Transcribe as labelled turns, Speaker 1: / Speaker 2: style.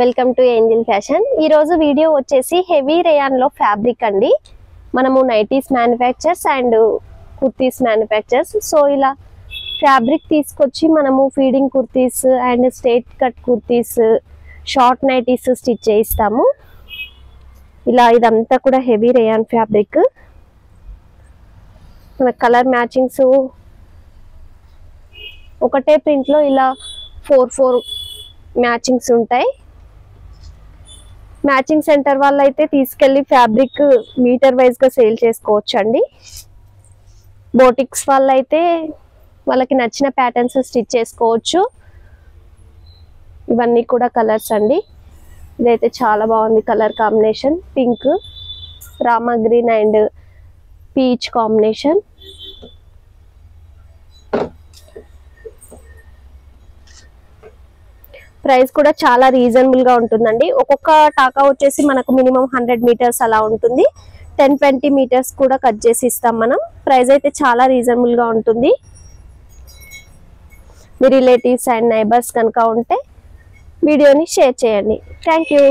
Speaker 1: Welcome to Angel fashion. ఈ రోజు video వచ్చేసి హెవీ రేయాన్ లో ఫ్యాబ్రిక్ అండి. మనము nighties manufactures and kurtis manufactures. So ఇలా ఫ్యాబ్రిక్ తీసుకొచ్చి మనము feeding kurtis and straight cut kurtis, short nighties stitch చేయిస్తాము. ఇలా ఇదంతా కూడా హెవీ రేయాన్ ఫ్యాబ్రిక్. మన కలర్ మ్యాచింగ్స్ ఒకటే ప్రింట్ లో ఇలా 4 మ్యాచింగ్స్ ఉంటాయి. మ్యాచింగ్ సెంటర్ వాళ్ళు అయితే తీసుకెళ్లి ఫ్యాబ్రిక్ మీటర్ వైజ్ గా సేల్ చేసుకోవచ్చు అండి. బోటిక్స్ వాళ్ళు అయితే వాళ్ళకి నచ్చిన ప్యాటర్న్స్ స్టిచ్ చేసుకోవచ్చు. ఇవన్నీ కూడా కలర్స్ అండి. ఇదైతే చాలా బాగుంది colour combination. Pink, Rama green and peach combination. Price కూడా చాలా రీజనబుల్ గా ఉంటుందండి. ఒక్కొక్క టాకా వచ్చేసి మనకు మినిమం 100 మీటర్స్ అలా ఉంటుంది. 10-20 మీటర్స్ కూడా కట్ చేసి ఇస్తాం మనం. ప్రైస్ అయితే చాలా రీజనబుల్ గా ఉంటుంది. మీ రిలేటివ్స్ అండ్ నైబర్స్ కనుక ఉంటే వీడియోని షేర్ చేయండి. Thank you.